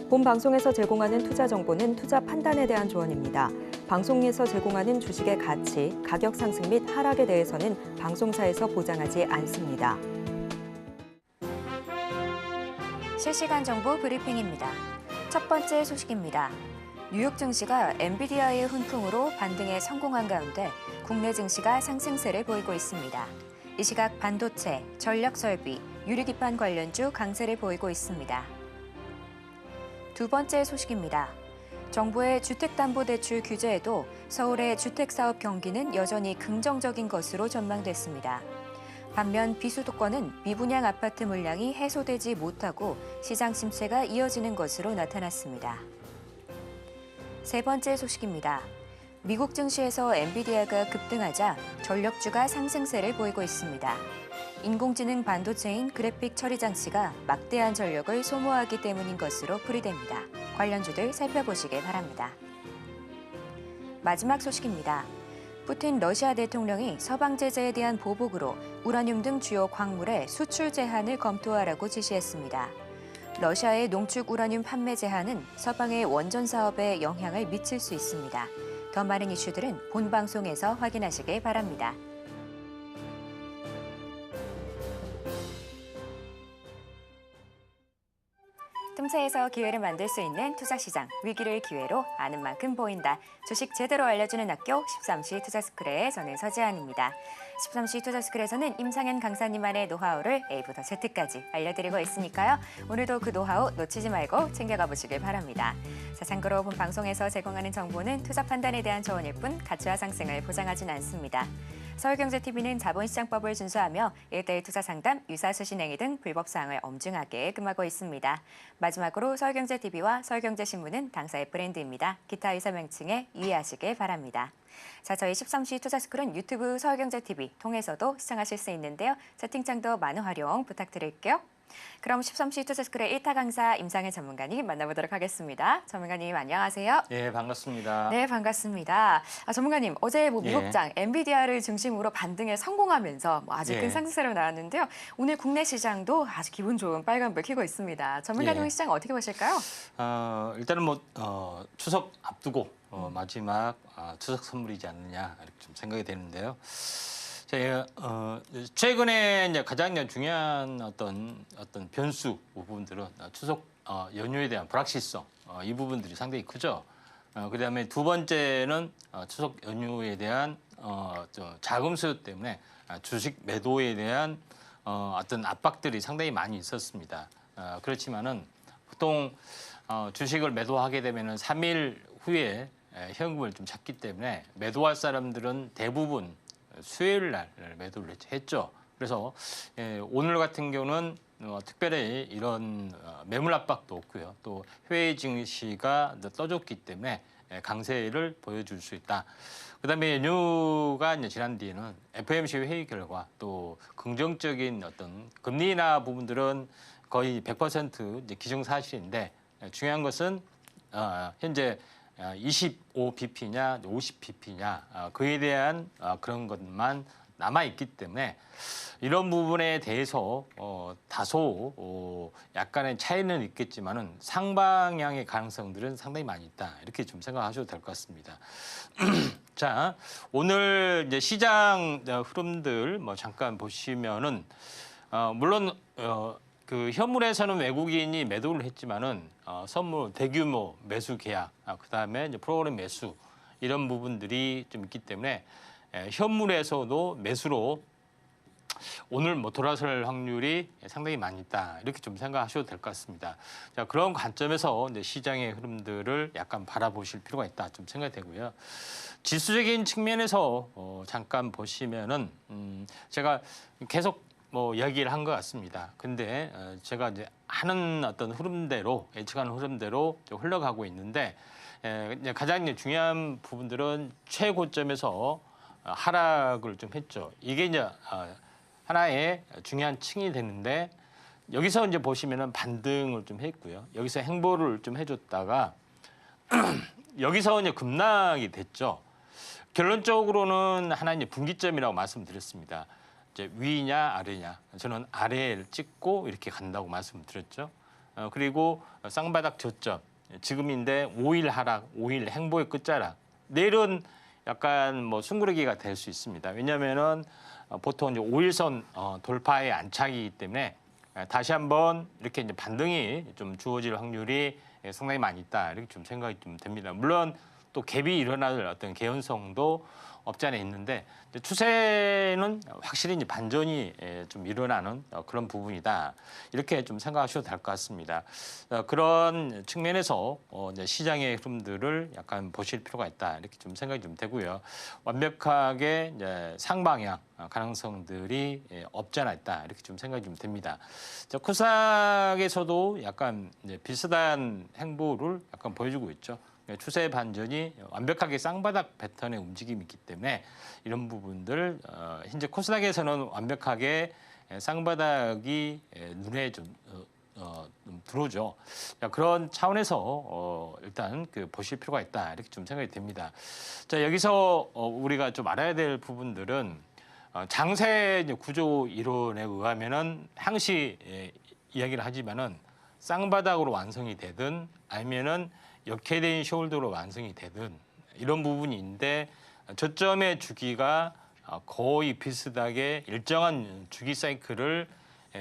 본 방송에서 제공하는 투자 정보는 투자 판단에 대한 조언입니다. 방송에서 제공하는 주식의 가치, 가격 상승 및 하락에 대해서는 방송사에서 보장하지 않습니다. 실시간 정보 브리핑입니다. 첫 번째 소식입니다. 뉴욕 증시가 엔비디아의 훈풍으로 반등에 성공한 가운데 국내 증시가 상승세를 보이고 있습니다. 이 시각 반도체, 전력설비, 유리기판 관련주 강세를 보이고 있습니다. 두 번째 소식입니다. 정부의 주택담보대출 규제에도 서울의 주택사업 경기는 여전히 긍정적인 것으로 전망됐습니다. 반면 비수도권은 미분양 아파트 물량이 해소되지 못하고 시장 침체가 이어지는 것으로 나타났습니다. 세 번째 소식입니다. 미국 증시에서 엔비디아가 급등하자 전력주가 상승세를 보이고 있습니다. 인공지능 반도체인 그래픽 처리 장치가 막대한 전력을 소모하기 때문인 것으로 풀이됩니다. 관련주들 살펴보시길 바랍니다. 마지막 소식입니다. 푸틴 러시아 대통령이 서방 제재에 대한 보복으로 우라늄 등 주요 광물의 수출 제한을 검토하라고 지시했습니다. 러시아의 농축 우라늄 판매 제한은 서방의 원전 사업에 영향을 미칠 수 있습니다. 더 많은 이슈들은 본 방송에서 확인하시길 바랍니다. 틈새에서 기회를 만들 수 있는 투자시장, 위기를 기회로 아는 만큼 보인다. 주식 제대로 알려주는 학교 13시 투자스쿨의 저는 서지안입니다. 13시 투자스쿨에서는 임상현 강사님만의 노하우를 A부터 Z까지 알려드리고 있으니까요. 오늘도 그 노하우 놓치지 말고 챙겨가 보시길 바랍니다. 자, 참고로 본 방송에서 제공하는 정보는 투자 판단에 대한 조언일 뿐 가치와 상승을 보장하진 않습니다. 서울경제TV는 자본시장법을 준수하며 1:1 투자 상담, 유사수신 행위 등 불법 사항을 엄중하게 금하고 있습니다. 마지막으로 서울경제TV와 서울경제신문은 당사의 브랜드입니다. 기타 의사 명칭에 유의하시길 바랍니다. 자, 저희 13시 투자스쿨은 유튜브 서울경제TV 통해서도 시청하실 수 있는데요. 채팅창도 많은 활용 부탁드릴게요. 그럼 13시 투자스쿨의 1타 강사 임상현 전문가님 만나보도록 하겠습니다. 전문가님 안녕하세요. 네, 반갑습니다. 네, 반갑습니다. 전문가님, 어제 미국장 엔비디아를 중심으로 반등에 성공하면서 아주 큰 상승세로 나왔는데요. 오늘 국내 시장도 아주 기분 좋은 빨간불 켜고 있습니다. 전문가님 시장 어떻게 보실까요? 일단은 추석 앞두고 마지막 추석 선물이지 않느냐 이렇게 좀 생각이 되는데요. 제가 최근에 이제 가장 중요한 어떤 변수 부분들은 추석 연휴에 대한 불확실성 이 부분들이 상당히 크죠. 그다음에 두 번째는 추석 연휴에 대한 자금 수요 때문에 주식 매도에 대한 어떤 압박들이 상당히 많이 있었습니다. 그렇지만은 보통 주식을 매도하게 되면은 3일 후에 현금을 좀 찾기 때문에 매도할 사람들은 대부분 수요일 날 매도를 했죠. 그래서 오늘 같은 경우는 특별히 이런 매물 압박도 없고요. 또 해외 증시가 떠줬기 때문에 강세를 보여줄 수 있다. 그다음에 연휴가 이제 지난 뒤에는 FOMC 회의 결과 또 긍정적인 어떤 금리 인하 부분들은 거의 100% 이제 기정사실인데 중요한 것은 현재 25bp냐 50bp냐 그에 대한 그런 것만 남아있기 때문에 이런 부분에 대해서 다소 약간의 차이는 있겠지만은 상방향의 가능성들은 상당히 많이 있다. 이렇게 좀 생각하셔도 될 것 같습니다. 자, 오늘 이제 시장 흐름들 잠깐 보시면은 물론 그 현물에서는 외국인이 매도를 했지만은 선물 대규모 매수 계약, 그다음에 이제 프로그램 매수 이런 부분들이 좀 있기 때문에 현물에서도 매수로 오늘 돌아설 확률이 상당히 많이 있다. 이렇게 좀 생각하셔도 될 것 같습니다. 자, 그런 관점에서 이제 시장의 흐름들을 약간 바라보실 필요가 있다. 좀 생각이 되고요. 지수적인 측면에서 잠깐 보시면은 제가 계속 이야기를 한 것 같습니다. 근데 제가 이제 하는 어떤 흐름대로 예측하는 흐름대로 흘러가고 있는데 이제 가장 중요한 부분들은 최고점에서 하락을 좀 했죠. 이게 이제 하나의 중요한 층이 되는데 여기서 이제 보시면은 반등을 좀 했고요. 여기서 행보를 좀 해줬다가 여기서 이제 급락이 됐죠. 결론적으로는 하나 이제 분기점이라고 말씀드렸습니다. 이제 위냐 아래냐. 저는 아래를 찍고 이렇게 간다고 말씀드렸죠. 그리고 쌍바닥 저점 지금인데 5일 하락, 5일 행보의 끝자락. 내일은 약간 뭐 숭구르기가 될 수 있습니다. 왜냐하면은 보통 이제 5일선 돌파의 안착이기 때문에 다시 한번 이렇게 이제 반등이 좀 주어질 확률이 상당히 많이 있다 이렇게 좀 생각이 좀 됩니다. 물론 또 갭이 일어날 어떤 개연성도 없지 않아 있는데 이제 추세는 확실히 이제 반전이 좀 일어나는 그런 부분이다 이렇게 좀 생각하셔도 될 것 같습니다. 그런 측면에서 이제 시장의 흐름들을 약간 보실 필요가 있다 이렇게 좀 생각이 좀 되고요. 완벽하게 이제 상방향 가능성들이 없지 않아 있다 이렇게 좀 생각이 좀 됩니다. 코스닥에서도 약간 이제 비슷한 행보를 약간 보여주고 있죠. 추세 반전이 완벽하게 쌍바닥 패턴의 움직임이 있기 때문에 이런 부분들 현재 코스닥에서는 완벽하게 쌍바닥이 눈에 좀 들어오죠. 그런 차원에서 일단 보실 필요가 있다 이렇게 좀 생각이 됩니다. 자, 여기서 우리가 좀 알아야 될 부분들은 장세 구조 이론에 의하면은 항시 이야기를 하지만은 쌍바닥으로 완성이 되든 아니면은 역회된 숄더로 완성이 되든 이런 부분인데 저점의 주기가 거의 비슷하게 일정한 주기 사이클을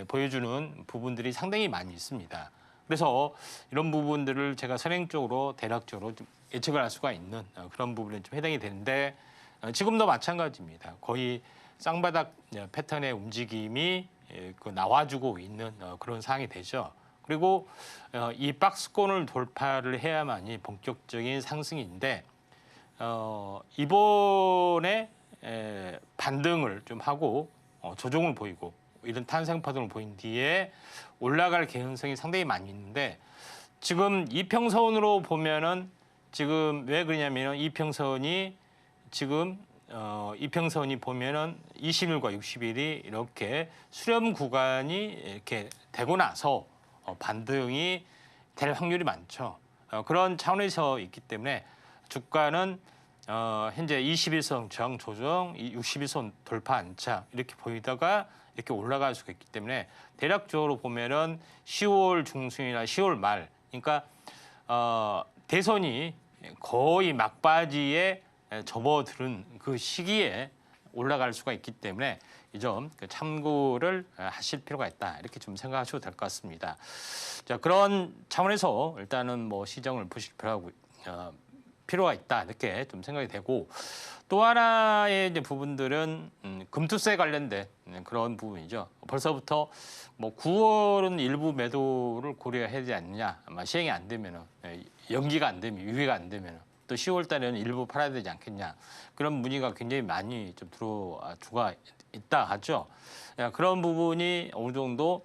보여주는 부분들이 상당히 많이 있습니다. 그래서 이런 부분들을 제가 선행적으로 대략적으로 좀 예측을 할 수가 있는 그런 부분에 좀 해당이 되는데 지금도 마찬가지입니다. 거의 쌍바닥 패턴의 움직임이 나와주고 있는 그런 상황이 되죠. 그리고 이 박스권을 돌파를 해야만이 본격적인 상승인데 이번에 반등을 좀 하고 조정을 보이고 이런 탄생 파동을 보인 뒤에 올라갈 개연성이 상당히 많이 있는데 지금 이평선으로 보면은 지금 왜 그러냐면은 이평선이 지금 이평선이 보면은 20일과 60일이 이렇게 수렴 구간이 이렇게 되고 나서 반등이 될 확률이 많죠. 그런 차원에서 있기 때문에 주가는 현재 21선 저항 조정, 61선 돌파 안착 이렇게 보이다가 이렇게 올라갈 수가 있기 때문에 대략적으로 보면은 10월 중순이나 10월 말, 그러니까 대선이 거의 막바지에 접어드는 그 시기에 올라갈 수가 있기 때문에 이 점 참고를 하실 필요가 있다 이렇게 좀 생각하셔도 될 것 같습니다. 자, 그런 차원에서 일단은 뭐 시장을 보실 필요가 있다 이렇게 좀 생각이 되고 또 하나의 이제 부분들은 금투세 관련된 그런 부분이죠. 벌써부터 뭐 9월은 일부 매도를 고려해야 되지 않느냐, 아마 시행이 안 되면은 연기가 안 되면 유예가 안 되면은 또 10월 달에는 일부 팔아야 되지 않겠냐 그런 문의가 굉장히 많이 좀 들어주가 있다 하죠. 그런 부분이 어느 정도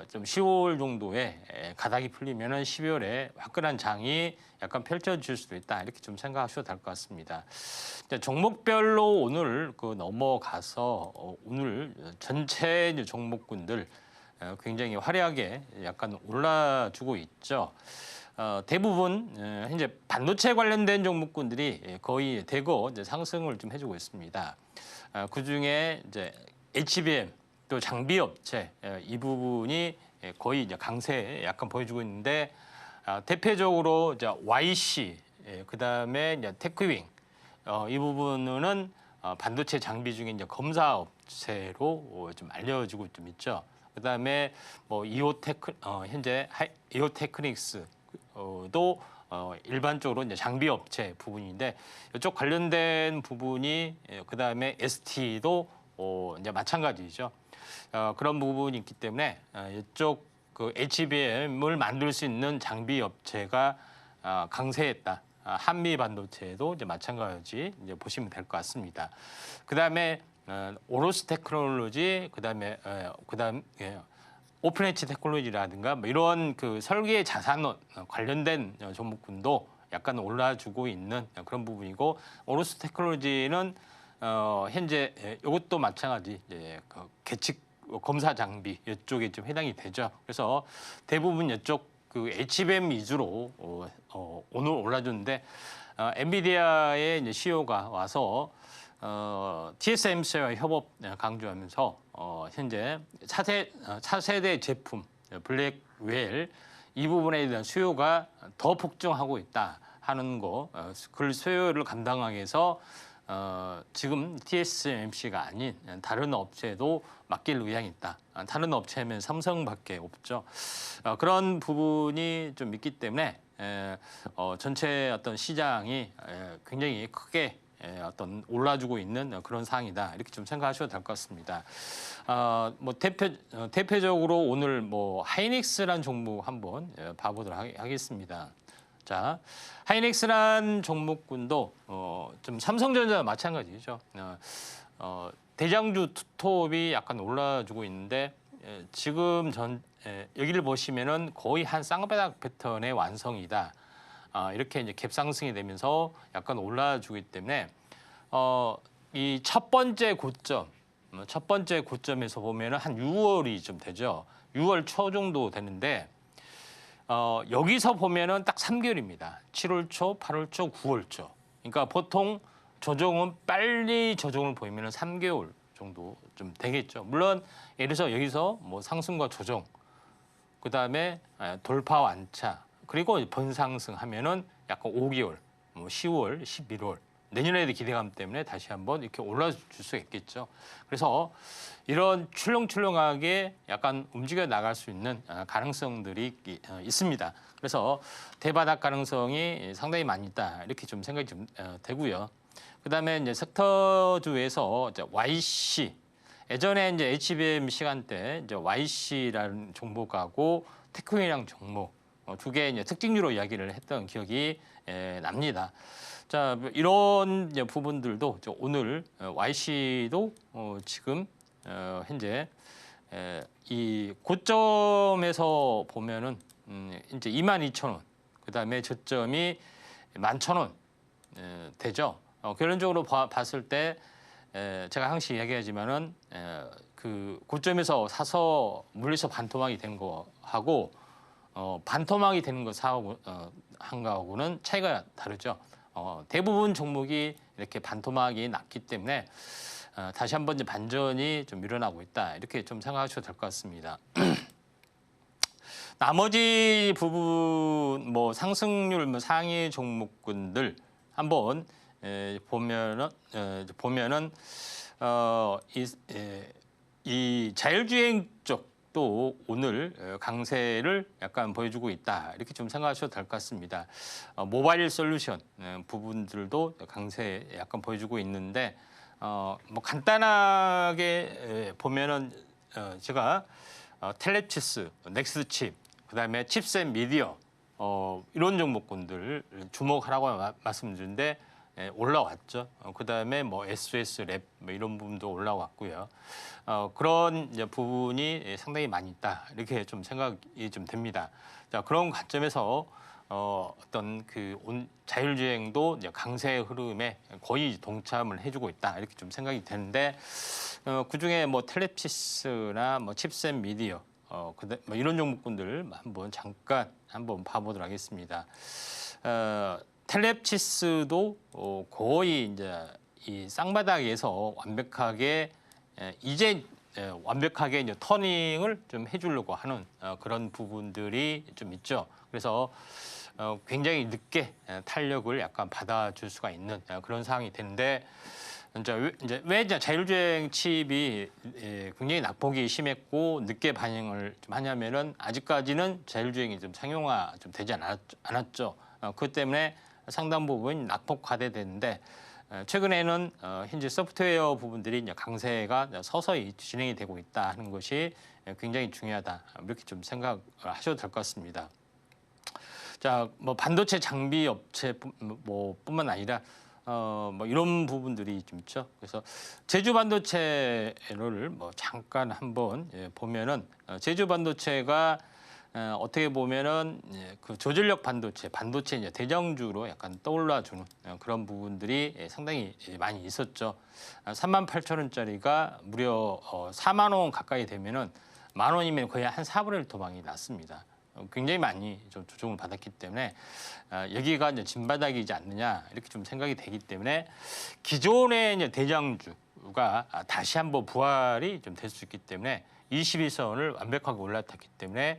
좀 10월 정도에 가닥이 풀리면은 12월에 화끈한 장이 약간 펼쳐질 수도 있다 이렇게 좀 생각하셔도 될 것 같습니다. 종목별로 오늘 넘어가서 오늘 전체 종목군들 굉장히 화려하게 약간 올라주고 있죠. 대부분 현재 반도체 관련된 종목군들이 거의 대거 이제 상승을 좀 해주고 있습니다. 그 중에 이제 HBM 또 장비 업체 이 부분이 거의 이제 강세 약간 보여주고 있는데 대표적으로 이제 YC 그다음에 이제 테크윙 이 부분은 반도체 장비 중에 이제 검사 업체로 좀 알려지고 좀 있죠. 그다음에 뭐 현재 이오테크닉스도 일반적으로 이제 장비 업체 부분인데 이쪽 관련된 부분이 그다음에 ST도 이제 마찬가지죠. 그런 부분이 있기 때문에 이쪽 HBM을 만들 수 있는 장비 업체가 강세했다. 한미 반도체도 이제 마찬가지 이제 보시면 될 것 같습니다. 그다음에 오로스 테크놀로지, 그다음 오픈 엣지 테크놀로지라든가 뭐 이런 설계 자산 관련된 종목군도 약간 올라주고 있는 그런 부분이고 오로스 테크놀로지는 현재 이것도 마찬가지 계측 검사 장비 이쪽에 좀 해당이 되죠. 그래서 대부분 이쪽 HBM 위주로 오늘 올라줬는데 엔비디아의 이제 CEO가 와서 TSMC와 협업 강조하면서 현재 차세대 제품 블랙웰 이 부분에 대한 수요가 더 폭증하고 있다 하는 거, 그 수요를 감당하기 위해서 지금 TSMC가 아닌 다른 업체도 맡길 의향이 있다. 다른 업체면 삼성밖에 없죠. 그런 부분이 좀 있기 때문에 전체 어떤 시장이 굉장히 크게 어떤 올라주고 있는 그런 상황이다. 이렇게 좀 생각하셔도 될 것 같습니다. 뭐 대표적으로 오늘 뭐 하이닉스란 종목 한번 봐보도록 하겠습니다. 자, 하이닉스란 종목군도 좀 삼성전자와 마찬가지죠. 대장주 투톱이 약간 올라주고 있는데 지금 여기를 보시면은 거의 한 쌍바닥 패턴의 완성이다. 이렇게 이제 갭 상승이 되면서 약간 올라주기 때문에 이 첫 번째 고점에서 보면은 한 6월이 좀 되죠. 6월 초 정도 되는데 여기서 보면은 딱 3개월입니다. 7월 초, 8월 초, 9월 초. 그러니까 보통 조정은 빨리 조정을 보이면은 3개월 정도 좀 되겠죠. 물론 예를 들어서 여기서 뭐 상승과 조정, 그 다음에 돌파 완차, 그리고 번상승하면은 약간 5개월, 뭐 10월, 11월 내년에도 기대감 때문에 다시 한번 이렇게 올라줄 수 있겠죠. 그래서 이런 출렁출렁하게 약간 움직여 나갈 수 있는 가능성들이 있습니다. 그래서 대바닥 가능성이 상당히 많이 있다. 이렇게 좀 생각이 좀 되고요. 그다음에 이제 섹터주에서 이제 YC, 예전에 이제 HBM 시간대 이제 YC라는 종목하고 테크닉이랑 종목 두 개 이제 특징주로 이야기를 했던 기억이 납니다. 자, 이런 이제 부분들도 오늘 YC도 지금 현재 이 고점에서 보면은 이제 22,000원, 그다음에 저점이 11,000원 되죠. 결론적으로 봤을 때 제가 항상 이야기하지만은 그 고점에서 사서 물려서 반토막이 된 거하고 반토막이 되는 거 사고 한 거하고는 차이가 다르죠. 대부분 종목이 이렇게 반토막이 났기 때문에 다시 한번 이제 반전이 좀 일어나고 있다. 이렇게 좀 생각하셔도 될 것 같습니다. 나머지 부분 뭐 상승률 뭐 상위 종목군들 한번 보면은 이 자율주행 쪽도 오늘 강세를 약간 보여주고 있다. 이렇게 좀 생각하셔도 될 것 같습니다. 모바일 솔루션 부분들도 강세 약간 보여주고 있는데 뭐 간단하게 보면은 제가 텔레치스, 넥스칩, 그다음에 칩셋 미디어 이런 종목군들 주목하라고 말씀드렸는데 올라왔죠. 그다음에 뭐 SOS 랩 뭐 이런 부분도 올라왔고요. 그런 이제 부분이 상당히 많이 있다. 이렇게 좀 생각이 좀 됩니다. 자, 그런 관점에서 어떤 그 자율주행도 이제 강세 흐름에 거의 동참을 해주고 있다. 이렇게 좀 생각이 되는데 그 중에 뭐 텔레치스나 뭐 칩셋 미디어 뭐 이런 종목군들 잠깐 한번 봐보도록 하겠습니다. 텔레치스도 거의 이제 이 쌍바닥에서 완벽하게 이제 터닝을 좀 해주려고 하는 그런 부분들이 좀 있죠. 그래서 굉장히 늦게 탄력을 약간 받아줄 수가 있는 그런 상황이 되는데 왜 자율주행 칩이 굉장히 낙폭이 심했고 늦게 반영을 좀 하냐면은 아직까지는 자율주행이 좀 상용화 좀 되지 않았죠. 그것 때문에 상당 부분 낙폭화되는데 최근에는 현재 소프트웨어 부분들이 이제 강세가 서서히 진행이 되고 있다 하는 것이 굉장히 중요하다. 이렇게 좀 생각하셔도 될 것 같습니다. 자, 뭐 반도체 장비 업체 뭐 뿐만 아니라 뭐 이런 부분들이 좀 있죠. 그래서 제주 반도체를 뭐 잠깐 한번 보면은 제주 반도체가 어떻게 보면은 그 저전력 반도체 이제 대장주로 약간 떠올라주는 그런 부분들이 상당히 많이 있었죠. 38,000원짜리가 무려 4만 원 가까이 되면은 만 원이면 거의 한 4분의 1 도망이 났습니다. 굉장히 많이 좀 조정을 받았기 때문에 여기가 이제 진바닥이지 않느냐 이렇게 좀 생각이 되기 때문에 기존의 이제 대장주 기술가 다시 한번 부활이 좀 될 수 있기 때문에 21선을 완벽하게 올라탔기 때문에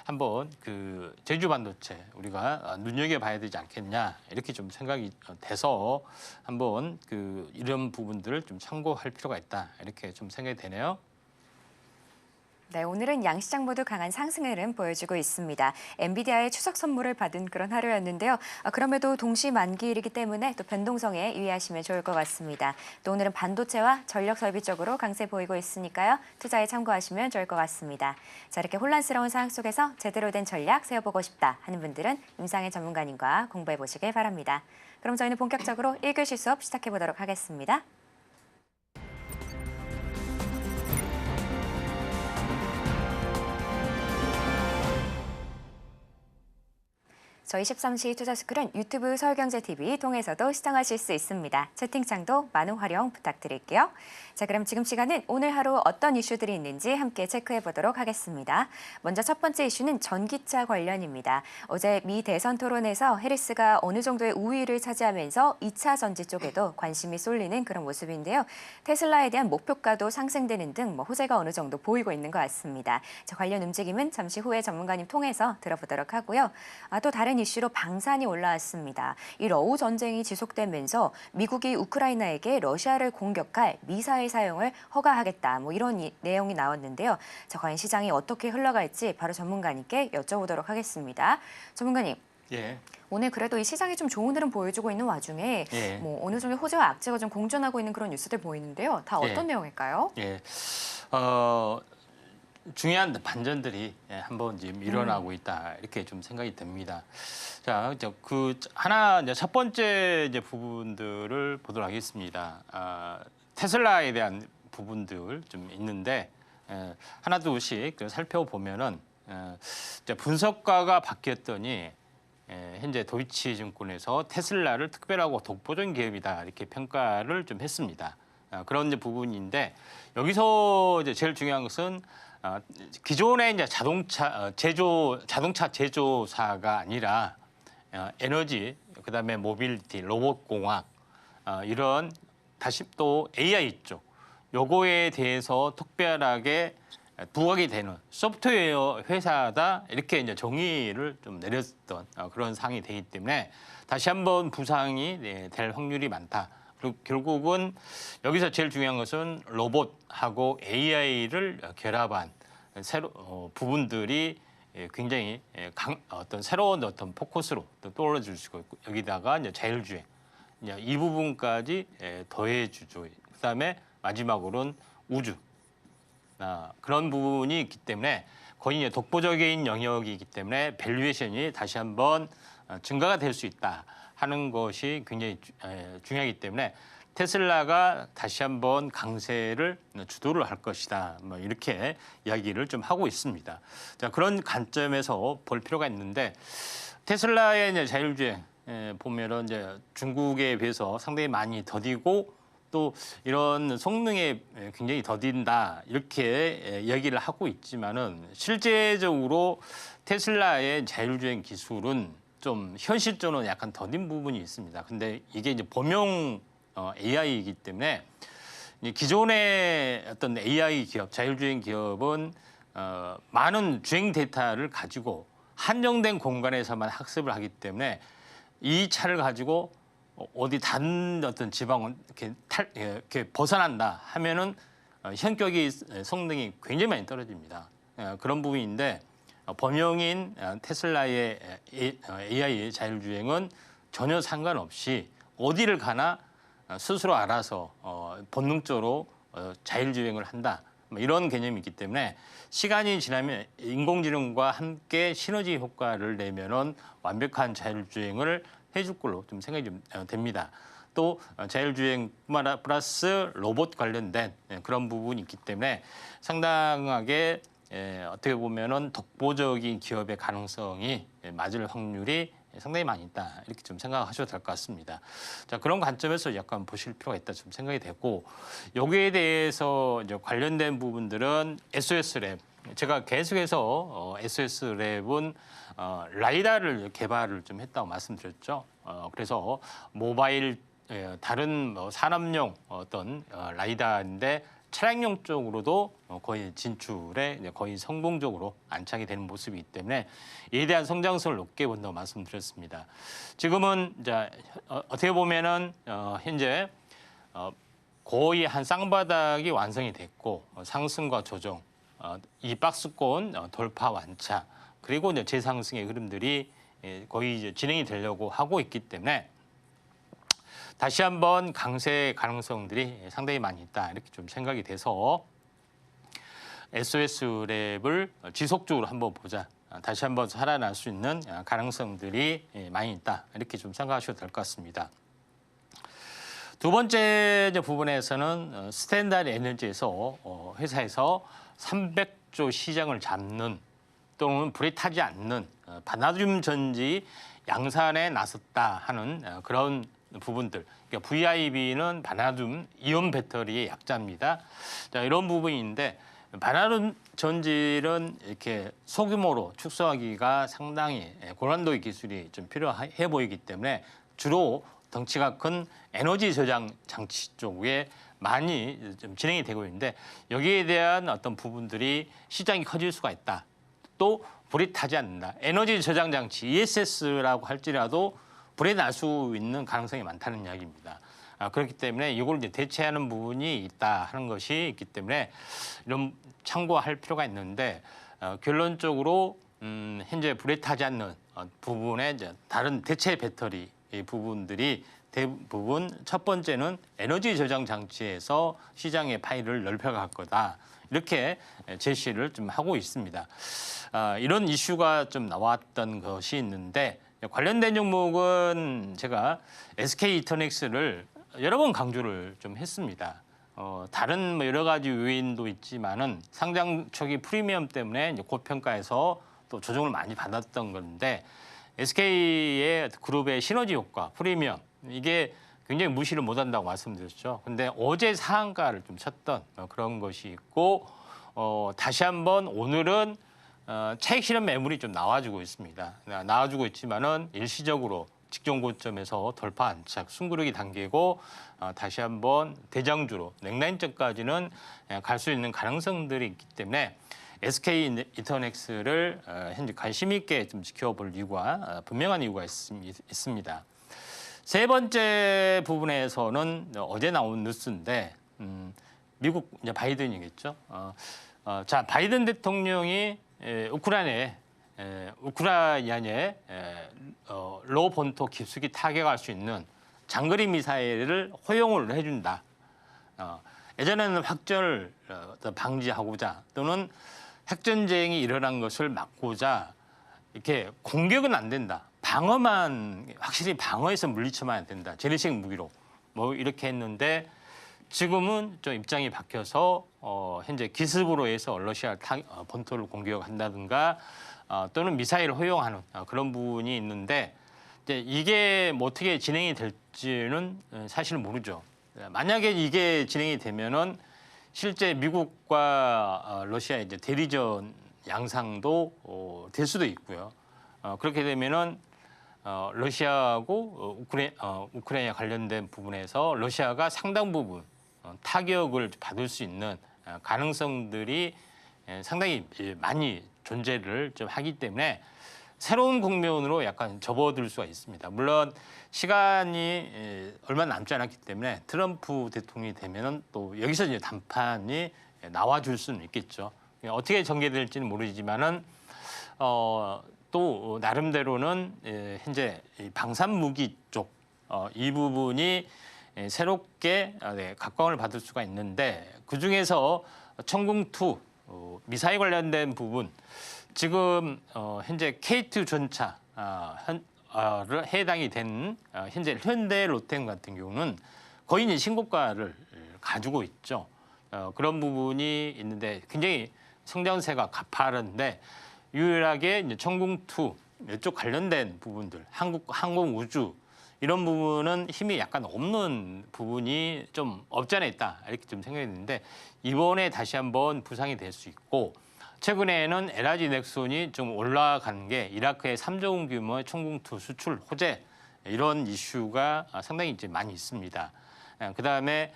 한번 그 제주 반도체 우리가 눈여겨봐야 되지 않겠냐 이렇게 좀 생각이 돼서 한번 그 이런 부분들을 좀 참고할 필요가 있다 이렇게 좀 생각이 되네요. 네, 오늘은 양시장 모두 강한 상승 흐름 보여주고 있습니다. 엔비디아의 추석 선물을 받은 그런 하루였는데요. 그럼에도 동시 만기일이기 때문에 또 변동성에 유의하시면 좋을 것 같습니다. 또 오늘은 반도체와 전력 설비 쪽으로 강세 보이고 있으니까요. 투자에 참고하시면 좋을 것 같습니다. 자, 이렇게 혼란스러운 상황 속에서 제대로 된 전략 세워보고 싶다 하는 분들은 임상의 전문가님과 공부해 보시길 바랍니다. 그럼 저희는 본격적으로 1교시 수업 시작해 보도록 하겠습니다. 저희 13시 투자스쿨은 유튜브 서울경제TV 통해서도 시청하실 수 있습니다. 채팅창도 많은 활용 부탁드릴게요. 자, 그럼 지금 시간은 오늘 하루 어떤 이슈들이 있는지 함께 체크해 보도록 하겠습니다. 먼저 첫 번째 이슈는 전기차 관련입니다. 어제 미 대선 토론에서 해리스가 어느 정도의 우위를 차지하면서 2차 전지 쪽에도 관심이 쏠리는 그런 모습인데요. 테슬라에 대한 목표가도 상승되는 등 호재가 어느 정도 보이고 있는 것 같습니다. 자, 관련 움직임은 잠시 후에 전문가님 통해서 들어보도록 하고요. 또 다른 이슈로 방산이 올라왔습니다. 이 러우 전쟁이 지속되면서 미국이 우크라이나에게 러시아를 공격할 미사일 사용을 허가하겠다. 이런 내용이 나왔는데요. 자, 과연 시장이 어떻게 흘러갈지 바로 전문가님께 여쭤보도록 하겠습니다. 전문가님. 예. 오늘 그래도 이 시장이 좀 좋은 흐름 보여주고 있는 와중에 예. 어느 정도 호재와 악재가 좀 공존하고 있는 그런 뉴스들 보이는데요. 다 어떤 내용일까요? 예. 중요한 반전들이 한번 지금 일어나고 있다 이렇게 좀 생각이 듭니다. 자, 그 하나 이제 첫 번째 이제 부분들을 보도록 하겠습니다. 테슬라에 대한 부분들 좀 있는데 하나 둘씩 살펴보면은 이제 분석가가 바뀌었더니 현재 도이치증권에서 테슬라를 특별하고 독보적인 기업이다 이렇게 평가를 좀 했습니다. 그런 이제 부분인데 여기서 이제 제일 중요한 것은 기존의 이제 자동차 제조사가 아니라 에너지, 그다음에 모빌리티, 로봇공학 이런 다시 또 AI 쪽 요거에 대해서 특별하게 부각이 되는 소프트웨어 회사다 이렇게 이제 정의를 좀 내렸던 그런 상황이 되기 때문에 다시 한번 부상이 될 확률이 많다. 그리고 결국은 여기서 제일 중요한 것은 로봇하고 AI를 결합한 부분들이 굉장히 어떤 새로운 어떤 포커스로 떠올라질 수 있고 여기다가 이제 자율주행 이 부분까지 더해주죠. 그다음에 마지막으로는 우주 그런 부분이 있기 때문에 거의 이제 독보적인 영역이기 때문에 밸류에이션이 다시 한번 증가가 될 수 있다 하는 것이 굉장히 중요하기 때문에 테슬라가 다시 한번 강세를 주도를 할 것이다. 이렇게 이야기를 좀 하고 있습니다. 자, 그런 관점에서 볼 필요가 있는데 테슬라의 이제 자율주행 보면은 이제 중국에 비해서 상당히 많이 더디고 또 이런 성능에 굉장히 더딘다 이렇게 이야기를 하고 있지만은 실제적으로 테슬라의 자율주행 기술은 좀 현실적으로 약간 더딘 부분이 있습니다. 근데 이게 이제 범용 AI이기 때문에 기존의 어떤 AI 기업, 자율주행 기업은 많은 주행 데이터를 가지고 한정된 공간에서만 학습을 하기 때문에 이 차를 가지고 어디 단 어떤 지방은 이렇게 벗어난다 하면은 현격이 성능이 굉장히 많이 떨어집니다. 그런 부분인데 범용인 테슬라의 AI 자율주행은 전혀 상관없이 어디를 가나 스스로 알아서 본능적으로 자율주행을 한다. 이런 개념이 있기 때문에 시간이 지나면 인공지능과 함께 시너지 효과를 내면은 완벽한 자율주행을 해줄 걸로 좀 생각이 좀 됩니다. 또 자율주행 플러스 로봇 관련된 그런 부분이 있기 때문에 상당하게 어떻게 보면은 독보적인 기업의 가능성이 맞을 확률이 상당히 많이 있다 이렇게 좀 생각하셔도 될 것 같습니다. 자, 그런 관점에서 약간 보실 필요가 있다 좀 생각이 되고 여기에 대해서 이제 관련된 부분들은 SOS랩 제가 계속해서 SOS랩은 라이다를 개발을 좀 했다고 말씀드렸죠. 그래서 모바일 다른 뭐 산업용 어떤 라이다인데 차량용 쪽으로도 거의 진출에 이제 거의 성공적으로 안착이 되는 모습이기 때문에 이에 대한 성장성을 높게 본다고 말씀드렸습니다. 지금은 이제 어떻게 보면은 현재 거의 한 쌍바닥이 완성이 됐고 상승과 조정, 이 박스권 돌파 완차 그리고 이제 재상승의 흐름들이 거의 이제 진행이 되려고 하고 있기 때문에 다시 한번 강세 가능성들이 상당히 많이 있다 이렇게 좀 생각이 돼서 SOS랩을 지속적으로 한번 보자. 다시 한번 살아날 수 있는 가능성들이 많이 있다 이렇게 좀 생각하셔도 될 것 같습니다. 두 번째 부분에서는 스탠다드 에너지에서 회사에서 300조 시장을 잡는 또는 불에 타지 않는 바나듐 전지 양산에 나섰다 하는 그런 부분들. 그러니까 VIB는 바나듐 이온 배터리의 약자입니다. 자, 이런 부분인데 바나듐 전지는 이렇게 소규모로 축소하기가 상당히 고난도의 기술이 좀 필요해 보이기 때문에 주로 덩치가 큰 에너지 저장 장치 쪽에 많이 좀 진행이 되고 있는데 여기에 대한 어떤 부분들이 시장이 커질 수가 있다. 또 불이 타지 않는다. 에너지 저장 장치 ESS라고 할지라도 불이 날 수 있는 가능성이 많다는 이야기입니다. 그렇기 때문에 이걸 이제 대체하는 부분이 있다 하는 것이 있기 때문에 이런 참고할 필요가 있는데 결론적으로 현재 불에 타지 않는 부분에 이제 다른 대체 배터리 부분들이 대부분 첫 번째는 에너지 저장 장치에서 시장의 파일을 넓혀갈 거다. 이렇게 제시를 좀 하고 있습니다. 이런 이슈가 좀 나왔던 것이 있는데 관련된 종목은 제가 SK 이터넥스를 여러 번 강조를 좀 했습니다. 다른 뭐 여러 가지 요인도 있지만은 상장 초기 프리미엄 때문에 이제 고평가에서 또 조정을 많이 받았던 건데 SK의 그룹의 시너지 효과, 프리미엄 이게 굉장히 무시를 못한다고 말씀드렸죠. 근데 어제 상한가를 좀 쳤던 그런 것이 있고 다시 한번 오늘은 차익 실현 매물이 좀 나와주고 있습니다. 나와주고 있지만은 일시적으로 직전 고점에서 돌파 안착, 숨구르기 단계고 다시 한번 대장주로 넥라인점까지는 갈 수 있는 가능성들이 있기 때문에 SK 이터넥스를 현재 관심 있게 좀 지켜볼 이유가 분명한 이유가 있습니다. 세 번째 부분에서는 어제 나온 뉴스인데 미국 이제 바이든이겠죠. 자 바이든 대통령이 우크라이나에 로 본토 깊숙이 타격할 수 있는 장거리 미사일을 허용을 해준다. 예전에는 확전을 방지하고자 또는 핵전쟁이 일어난 것을 막고자 이렇게 공격은 안 된다. 방어만 확실히 방어해서 물리쳐만 안 된다. 재래식 무기로 뭐 이렇게 했는데 지금은 좀 입장이 바뀌어서 현재 기습으로 해서 러시아 본토를 공격한다든가 또는 미사일을 허용하는 그런 부분이 있는데 이게 뭐 어떻게 진행이 될지는 사실 모르죠. 만약에 이게 진행이 되면은 실제 미국과 러시아의 이제 대리전 양상도 될 수도 있고요. 그렇게 되면은 러시아하고 우크라이나 관련된 부분에서 러시아가 상당 부분 타격을 받을 수 있는 가능성들이 상당히 많이 존재를 좀 하기 때문에 새로운 국면으로 약간 접어들 수가 있습니다. 물론 시간이 얼마 남지 않았기 때문에 트럼프 대통령이 되면은 또 여기서 이제 단판이 나와줄 수는 있겠죠. 어떻게 전개될지는 모르지만은 또 나름대로는 현재 방산 무기 쪽 이 부분이 새롭게 각광을 받을 수가 있는데 그 중에서 천궁2 미사일 관련된 부분 지금 현재 K2 전차 를 해당이 된 현재 현대 로템 같은 경우는 거의 이제 신고가를 가지고 있죠. 그런 부분이 있는데 굉장히 성장세가 가파른데 유일하게 이제 천궁2 이쪽 관련된 부분들, 항공 우주 이런 부분은 힘이 약간 없는 부분이 좀 없지 않아 있다 이렇게 좀 생각이 드는데 이번에 다시 한번 부상이 될 수 있고 최근에는 LRG 넥손이 좀 올라가는 게 이라크의 3조 원 규모의 천궁2 수출 호재 이런 이슈가 상당히 이제 많이 있습니다. 그다음에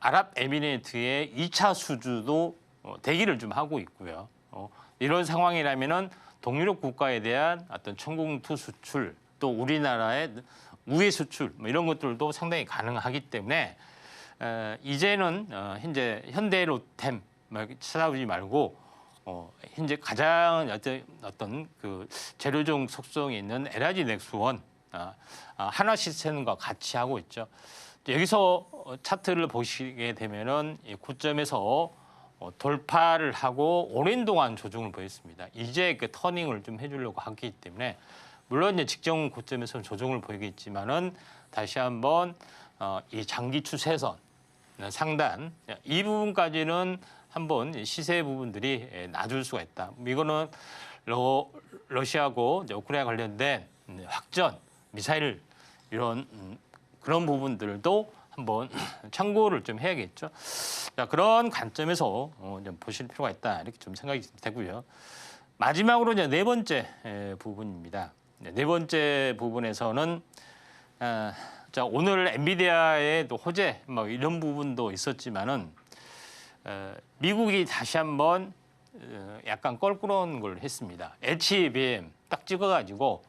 아랍에미레이트의 2차 수주도 대기를 좀 하고 있고요. 이런 상황이라면은 동유럽 국가에 대한 어떤 천공투 수출 또 우리나라의 우회 수출 뭐 이런 것들도 상당히 가능하기 때문에 이제는 현재 현대로템 찾아보지 말고 현재 가장 어떤 그 재료종 속성이 있는 LIG 넥스원 한화시스템과 같이 하고 있죠. 여기서 차트를 보시게 되면은 이 고점에서 돌파를 하고 오랜 동안 조정을 보였습니다. 이제 그 터닝을 좀 해주려고 하기 때문에 물론 이제 직전 고점에서는 조정을 보이겠지만은 다시 한번 이 장기 추세선 상단 이 부분까지는 한번 시세 부분들이 낮을 수가 있다. 이거는 러시아하고 우크라이나 관련된 확전, 미사일 이런 그런 부분들도 한번 참고를 좀 해야겠죠. 자, 그런 관점에서 좀 보실 필요가 있다 이렇게 좀 생각이 되고요. 마지막으로 이제 네 번째 부분입니다. 네 번째 부분에서는 자, 오늘 엔비디아의 또 호재 뭐 이런 부분도 있었지만은 미국이 다시 한번 약간 껄끄러운 걸 했습니다. HBM 딱 찍어가지고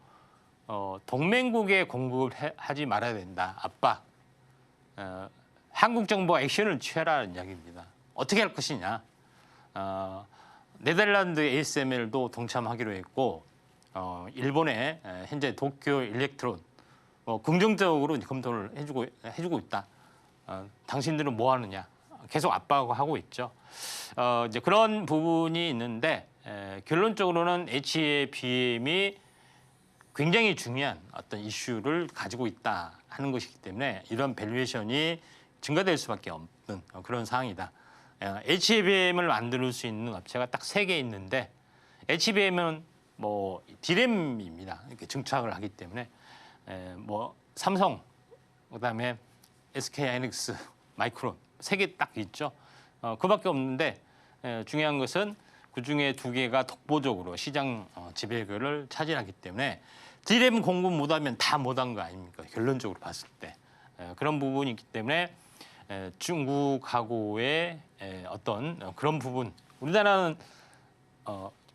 동맹국에 공급을 하지 말아야 된다. 압박. 한국 정부가 액션을 취하라는 이야기입니다. 어떻게 할 것이냐. 네덜란드 ASML도 동참하기로 했고 일본의 현재 도쿄 일렉트론 긍정적으로 검토를 해주고 있다. 당신들은 뭐 하느냐. 계속 압박하고 있죠. 이제 그런 부분이 있는데 결론적으로는 HBM이 굉장히 중요한 어떤 이슈를 가지고 있다 하는 것이기 때문에 이런 밸류에이션이 증가될 수밖에 없는 그런 상황이다. HBM을 만들 수 있는 업체가 딱 3개 있는데 HBM은 뭐 D램입니다. 이렇게 증착을 하기 때문에 뭐 삼성, 그다음에 SK하이닉스, 마이크론 3개 딱 있죠. 그밖에 없는데 중요한 것은 그 중에 2개가 독보적으로 시장 지배율을 차지하기 때문에 D램 공급 못하면 다 못한 거 아닙니까? 결론적으로 봤을 때 그런 부분이 있기 때문에 중국하고의 어떤 그런 부분 우리나라는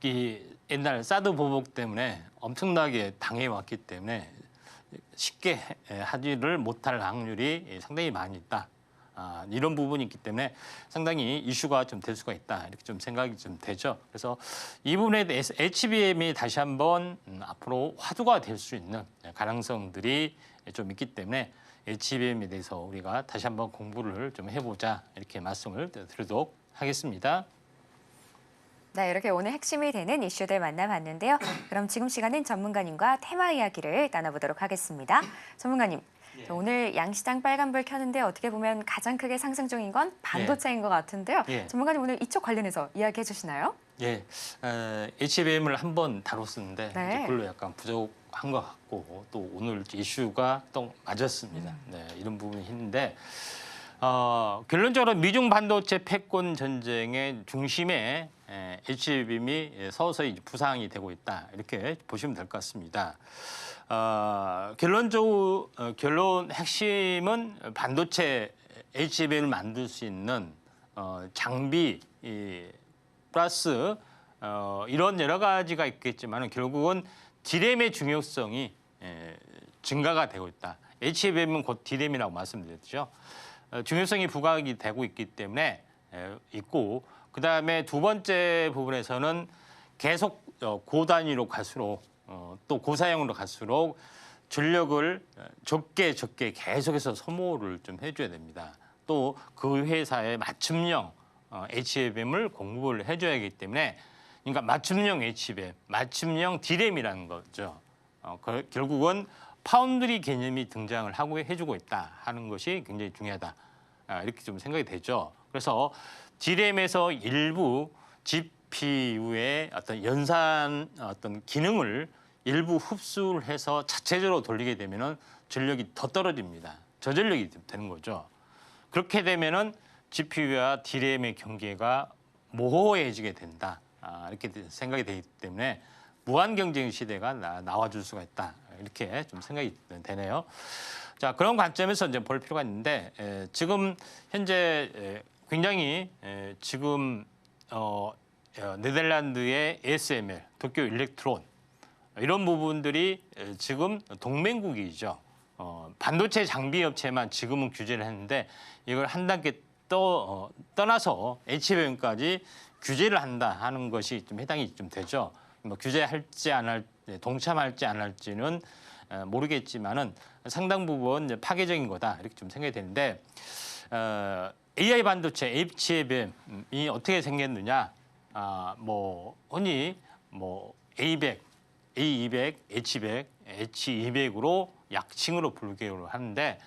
이 옛날 사드 보복 때문에 엄청나게 당해왔기 때문에 쉽게 하지를 못할 확률이 상당히 많이 있다. 이런 부분이 있기 때문에 상당히 이슈가 좀 될 수가 있다 이렇게 좀 생각이 좀 되죠. 그래서 이 부분에 대해서 HBM이 다시 한번 앞으로 화두가 될 수 있는 가능성들이 좀 있기 때문에 HBM에 대해서 우리가 다시 한번 공부를 좀 해보자 이렇게 말씀을 드리도록 하겠습니다. 네, 이렇게 오늘 핵심이 되는 이슈들 만나봤는데요. 그럼 지금 시간은 전문가님과 테마 이야기를 나눠보도록 하겠습니다. 전문가님. 예. 오늘 양시장 빨간불 켜는데 어떻게 보면 가장 크게 상승 중인 건 반도체인 것 같은데요. 예. 전문가님 오늘 이쪽 관련해서 이야기해 주시나요? 예, HBM을 한번 다뤘었는데 네. 이제 별로 약간 부족한 것 같고 또 오늘 이슈가 또 맞았습니다. 네, 이런 부분이 있는데 결론적으로 미중 반도체 패권 전쟁의 중심에 HBM이 서서히 부상이 되고 있다 이렇게 보시면 될 것 같습니다. 결론 핵심은 반도체 HBM을 만들 수 있는 장비 플러스 이런 여러 가지가 있겠지만 결국은 D램의 중요성이 증가가 되고 있다. HBM은 곧 D램이라고 말씀드렸죠. 중요성이 부각이 되고 있기 때문에 있고 그다음에 두 번째 부분에서는 계속 고단위로 갈수록 또 고사양으로 갈수록 전력을 적게 계속해서 소모를 좀 해줘야 됩니다. 또 그 회사의 맞춤형 HBM을 공급을 해줘야 하기 때문에 그러니까 맞춤형 HBM, 맞춤형 D램이라는 거죠. 결국은 파운드리 개념이 등장을 하고 해주고 있다 하는 것이 굉장히 중요하다. 이렇게 좀 생각이 되죠. 그래서 D램에서 일부 GPU의 어떤 연산 어떤 기능을 일부 흡수를 해서 자체적으로 돌리게 되면은 전력이 더 떨어집니다. 저전력이 되는 거죠. 그렇게 되면은 GPU와 D램의 경계가 모호해지게 된다. 이렇게 생각이 되기 때문에 무한 경쟁 시대가 나와줄 수가 있다. 이렇게 좀 생각이 되네요. 자, 그런 관점에서 이제 볼 필요가 있는데 지금 현재 굉장히 지금 네덜란드의 ASML, 도쿄 일렉트론 이런 부분들이 지금 동맹국이죠. 반도체 장비 업체만 지금은 규제를 했는데 이걸 한 단계 떠나서 HBM까지 규제를 한다 하는 것이 좀 해당이 좀 되죠. 뭐 규제할지 안 할, 동참할지 안 할지는 모르겠지만은 상당 부분 이제 파괴적인 거다 이렇게 좀 생각이 되는데 AI 반도체 HBM이 어떻게 생겼느냐? 뭐 흔히 뭐 A100, A200, H100, H200으로 약칭으로 부르기로 하는데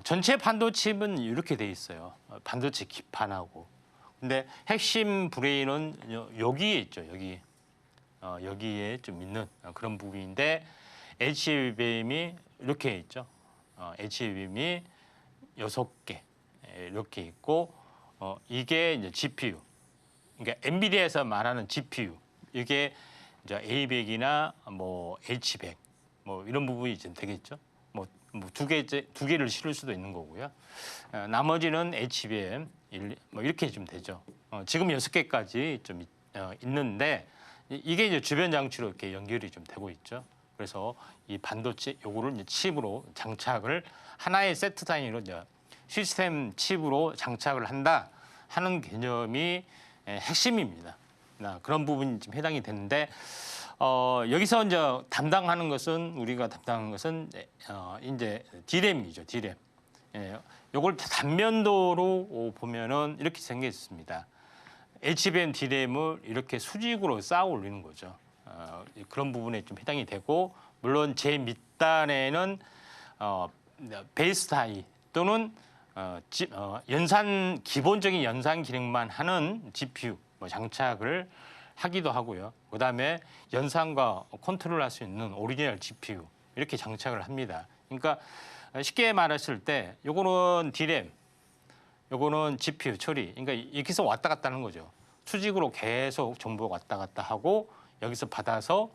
전체 반도체는 이렇게 돼 있어요. 반도체 기판하고. 근데 핵심 브레인은 여기에 있죠. 여기에 좀 있는 그런 부분인데 HBM이 이렇게 있죠. HBM이 6개 이렇게 있고 이게 이제 GPU. 그러니까 엔비디아에서 말하는 GPU. 이게 이제 A100이나 뭐 H100 뭐 이런 부분이 좀 되겠죠. 뭐 두 개를 실을 수도 있는 거고요. 나머지는 HBM 뭐 이렇게 좀 되죠. 지금 6개까지 좀 있는데 이게 이제 주변 장치로 이렇게 연결이 좀 되고 있죠. 그래서 이 반도체 요거를 이제 칩으로 장착을 하나의 세트 단위로 이제 시스템 칩으로 장착을 한다 하는 개념이 핵심입니다. 그런 부분이 좀 해당이 되는데 여기서 이제 담당하는 것은 우리가 담당하는 것은 이제 D램이죠. D램. 요걸 단면도로 보면은 이렇게 생겼습니다. HBM D램을 이렇게 수직으로 쌓아 올리는 거죠. 그런 부분에 좀 해당이 되고 물론 제 밑단에는 베이스 타입 또는 기본적인 연산 기능만 하는 GPU 뭐 장착을 하기도 하고요. 그다음에 연산과 컨트롤할 수 있는 오리지널 GPU 이렇게 장착을 합니다. 그러니까 쉽게 말했을 때 요거는 D램, 요거는 GPU 처리. 그러니까 여기서 왔다 갔다 하는 거죠. 수직으로 계속 정보가 왔다 갔다 하고 여기서 받아서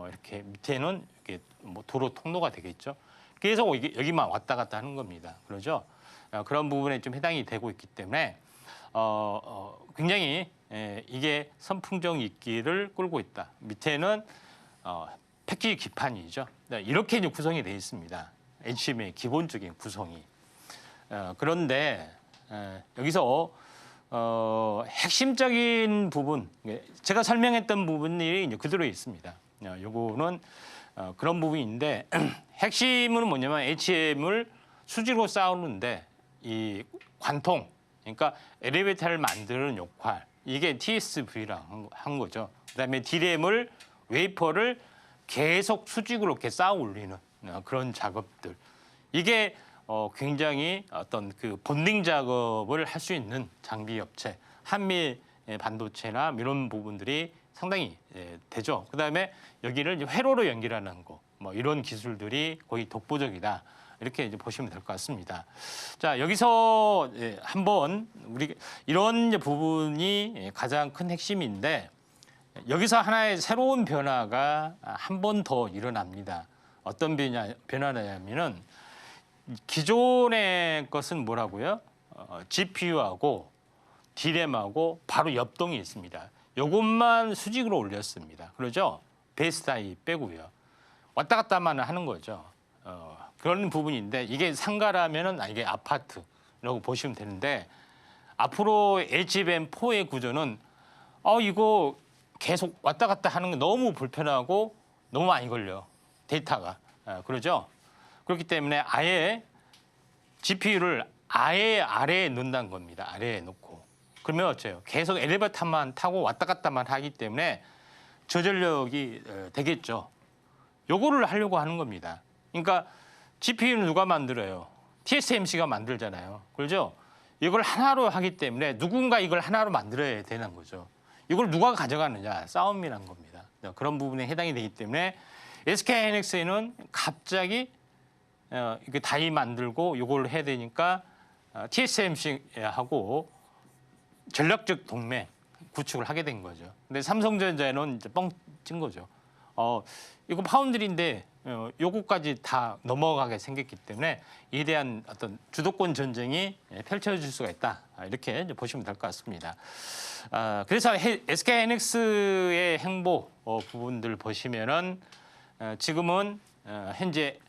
이렇게 밑에는 이렇게 뭐 도로 통로가 되겠죠. 계속 여기만 왔다 갔다 하는 겁니다. 그러죠? 그런 부분에 좀 해당이 되고 있기 때문에 굉장히 이게 선풍적 인기를 끌고 있다. 밑에는 패키지 기판이죠. 이렇게 이제 구성이 되어 있습니다. HBM의 기본적인 구성이. 그런데 여기서 핵심적인 부분, 제가 설명했던 부분이 이제 그대로 있습니다. 요거는 그런 부분인데 핵심은 뭐냐면 HBM을 수직으로 쌓았는데 이 관통, 그러니까 엘리베이터를 만드는 역할, 이게 TSV랑 한 거죠. 그다음에 D램을 웨이퍼를 계속 수직으로 이렇게 쌓아 올리는 그런 작업들. 이게 굉장히 어떤 그 본딩 작업을 할 수 있는 장비 업체, 한미 반도체나 이런 부분들이 상당히 되죠. 그다음에 여기를 이제 회로로 연결하는 거, 뭐 이런 기술들이 거의 독보적이다. 이렇게 이제 보시면 될 것 같습니다. 자, 여기서 한번 우리 이런 이제 부분이 가장 큰 핵심인데 여기서 하나의 새로운 변화가 한 번 더 일어납니다. 어떤 변화냐면은 기존의 것은 뭐라고요? GPU하고 D램하고 바로 옆동이 있습니다. 이것만 수직으로 올렸습니다. 그러죠? 베이스 타입 빼고요. 왔다 갔다만 하는 거죠. 그런 부분인데 이게 상가라면은 이게 아파트라고 보시면 되는데 앞으로 HBM4의 구조는 이거 계속 왔다 갔다 하는 게 너무 불편하고 너무 많이 걸려 데이터가 그러죠. 그렇기 때문에 아예 GPU를 아예 아래에 넣는다는 겁니다. 아래에 놓고 그러면 어째요? 계속 엘리베이터만 타고 왔다 갔다만 하기 때문에 저전력이 되겠죠. 요거를 하려고 하는 겁니다. 그러니까 GPU는 누가 만들어요? TSMC가 만들잖아요. 그렇죠? 이걸 하나로 하기 때문에 누군가 이걸 하나로 만들어야 되는 거죠. 이걸 누가 가져가느냐? 싸움이란 겁니다. 그런 부분에 해당이 되기 때문에 SK하이닉스는 갑자기 이게 다이 만들고 이걸 해야 되니까 TSMC하고 전략적 동맹 구축을 하게 된 거죠. 근데 삼성전자는 이제 뻥 찐 거죠. 이거 파운드리인데 요거까지 다 넘어가게 생겼기 때문에 이에 대한 어떤 주도권 전쟁이 펼쳐질 수가 있다. 이렇게 이제 보시면 될 것 같습니다. 그래서 SK하이닉스의 행보 부분들 보시면은 지금은 현재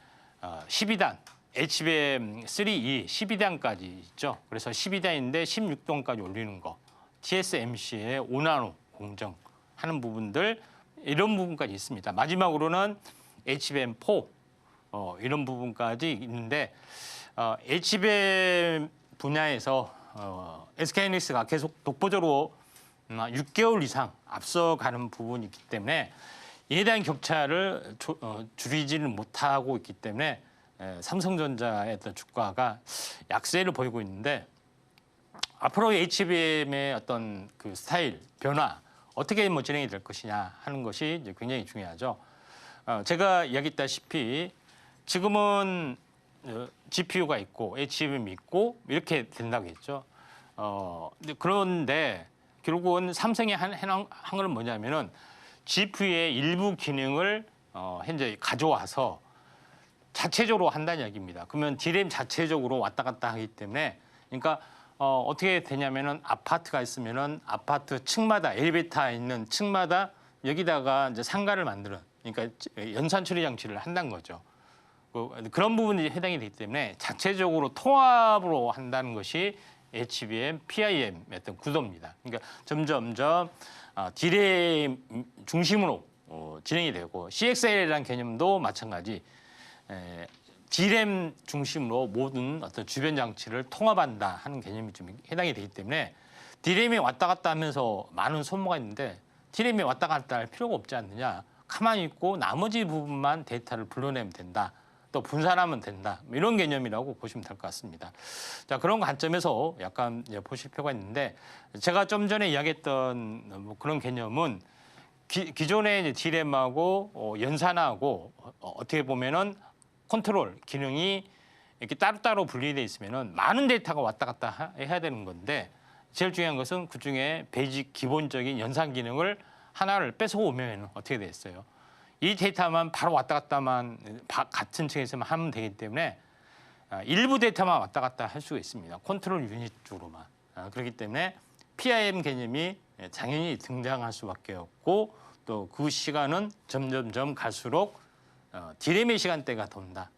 12단 HBM3E 12단까지 있죠. 그래서 12단인데 16동까지 올리는 거, TSMC의 5나노 공정하는 부분들 이런 부분까지 있습니다. 마지막으로는 HBM4 이런 부분까지 있는데 HBM 분야에서 SK하이닉스가 계속 독보적으로 6개월 이상 앞서가는 부분이 있기 때문에 이에 대한 격차를 줄이지는 못하고 있기 때문에 삼성전자의 어떤 주가가 약세를 보이고 있는데 앞으로 HBM의 어떤 그 스타일 변화 어떻게 뭐 진행이 될 것이냐 하는 것이 이제 굉장히 중요하죠. 제가 이야기했다시피 지금은 GPU가 있고 HBM이 있고 이렇게 된다고 했죠. 그런데 결국은 삼성이 한 건 뭐냐면은 GPU의 일부 기능을 현재 가져와서 자체적으로 한다는 이야기입니다. 그러면 D램 자체적으로 왔다 갔다 하기 때문에 그러니까 어떻게 되냐면은 아파트가 있으면은 아파트 층마다 엘리베이터 있는 층마다 여기다가 이제 상가를 만드는 그러니까 연산 처리 장치를 한다는 거죠. 그런 부분이 해당이 되기 때문에 자체적으로 통합으로 한다는 것이 HBM, PIM의 어떤 구도입니다. 그러니까 점점점 D램 중심으로 진행이 되고 CXL이라는 개념도 마찬가지. D램 중심으로 모든 어떤 주변 장치를 통합한다 하는 개념이 좀 해당이 되기 때문에 D램이 왔다 갔다 하면서 많은 소모가 있는데 D램이 왔다 갔다 할 필요가 없지 않느냐. 가만히 있고 나머지 부분만 데이터를 불러내면 된다. 또 분산하면 된다. 이런 개념이라고 보시면 될 것 같습니다. 자, 그런 관점에서 약간 보실 필요가 있는데 제가 좀 전에 이야기했던 뭐 그런 개념은 기존의 D램하고 연산하고 어떻게 보면은 컨트롤 기능이 이렇게 따로따로 분리되어 있으면은 많은 데이터가 왔다 갔다 해야 되는 건데 제일 중요한 것은 그중에 베이직 기본적인 연산 기능을 하나를 뺏어오면 어떻게 됐어요? 이 데이터만 바로 왔다 갔다만 같은 층에서만 하면 되기 때문에 일부 데이터만 왔다 갔다 할 수가 있습니다. 컨트롤 유닛 쪽으로만. 그렇기 때문에 PIM 개념이 당연히 등장할 수밖에 없고 또 그 시간은 점점점 갈수록 D램의 시간대가 돈다.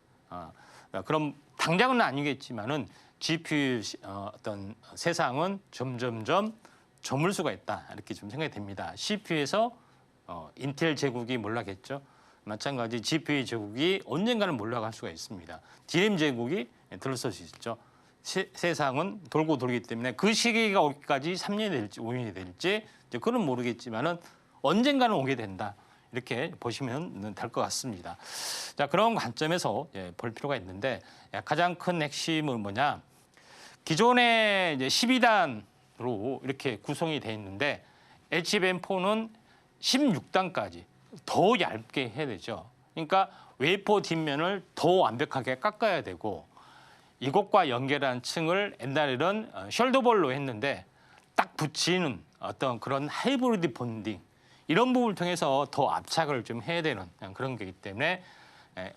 그럼 당장은 아니겠지만은 GPU 어떤 세상은 점점점 저물 수가 있다. 이렇게 좀 생각이 됩니다. CPU에서 인텔 제국이 몰락했죠. 마찬가지 GPU 제국이 언젠가는 몰락할 수가 있습니다. D램 제국이 들어설 수 있죠. 세상은 돌고 돌기 때문에 그 시기가 오기까지 3년이 될지 5년이 될지 그건 모르겠지만은 언젠가는 오게 된다. 이렇게 보시면 될 것 같습니다. 자, 그런 관점에서 볼 필요가 있는데 가장 큰 핵심은 뭐냐? 기존의 이제 12단으로 이렇게 구성이 돼 있는데 HBM4는 16단까지 더 얇게 해야 되죠. 그러니까 웨이퍼 뒷면을 더 완벽하게 깎아야 되고 이것과 연결한 층을 옛날에는 숄더볼로 했는데 딱 붙이는 어떤 그런 하이브리드 본딩 이런 부분을 통해서 더 압착을 좀 해야 되는 그런 거기 때문에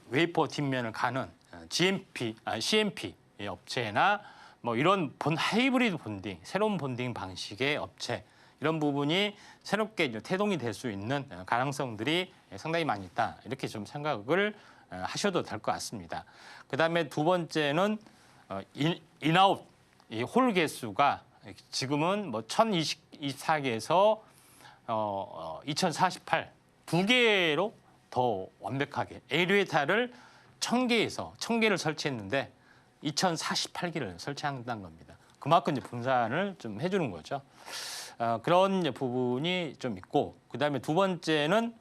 웨이퍼 뒷면을 가는 CMP 업체나 뭐 이런 하이브리드 본딩, 새로운 본딩 방식의 업체 이런 부분이 새롭게 이제 태동이 될 수 있는 가능성들이 상당히 많이 있다. 이렇게 좀 생각을 하셔도 될 것 같습니다. 그다음에 두 번째는 인아웃 이 홀 개수가 지금은 뭐 1024개에서 2048 두 개로 더 완벽하게 엘리베이터를 1000개에서 1000개를 설치했는데 2048개를 설치한다는 겁니다. 그만큼 이제 분산을 좀 해주는 거죠. 그런 이제 부분이 좀 있고 그다음에 두 번째는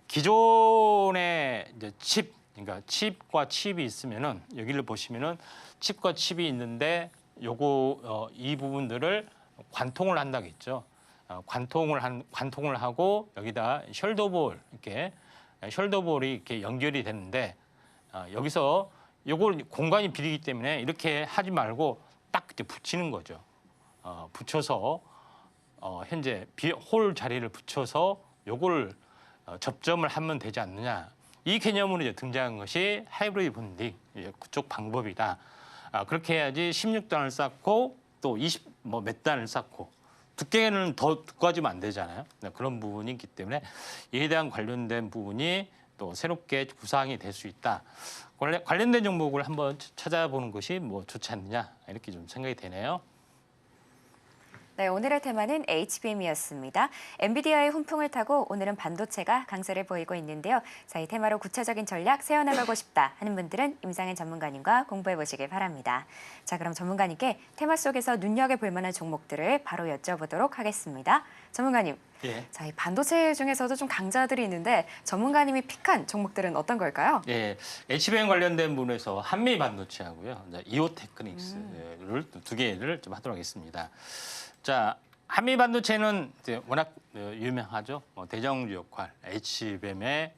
기존의 이제 칩, 그러니까 칩과 칩이 있으면은 여기를 보시면은 칩과 칩이 있는데 요거 이 부분들을 관통을 한다고 했죠. 관통을 하고 여기다 숄더볼 이렇게 숄더볼이 이렇게 연결이 되는데 여기서 요걸 공간이 비리기 때문에 이렇게 하지 말고 딱 이렇게 붙이는 거죠. 붙여서 현재 홀 자리를 붙여서 요걸 접점을 하면 되지 않느냐. 이 개념으로 이제 등장한 것이 하이브리드 펀딩 그쪽 방법이다. 그렇게 해야지 16단을 쌓고 또 20 뭐 몇 단을 쌓고 두께는 더 두꺼워지면 안 되잖아요. 그런 부분이 있기 때문에 이에 대한 관련된 부분이 또 새롭게 구상이 될 수 있다. 관련된 종목을 한번 찾아보는 것이 뭐 좋지 않느냐 이렇게 좀 생각이 되네요. 네, 오늘의 테마는 HBM이었습니다. 엔비디아의 훈풍을 타고 오늘은 반도체가 강세를 보이고 있는데요. 자, 이 테마로 구체적인 전략 세워나가고 싶다 하는 분들은 임상현 전문가님과 공부해 보시길 바랍니다. 자, 그럼 전문가님께 테마 속에서 눈여겨볼 만한 종목들을 바로 여쭤보도록 하겠습니다. 전문가님, 예. 자, 이 반도체 중에서도 좀 강자들이 있는데 전문가님이 픽한 종목들은 어떤 걸까요? 예, HBM 관련된 부분에서 한미 반도체하고요, 이오테크닉스를 두 개를 좀 하도록 하겠습니다. 자, 한미 반도체는 이제 워낙 유명하죠. 대장주 역할, HBM의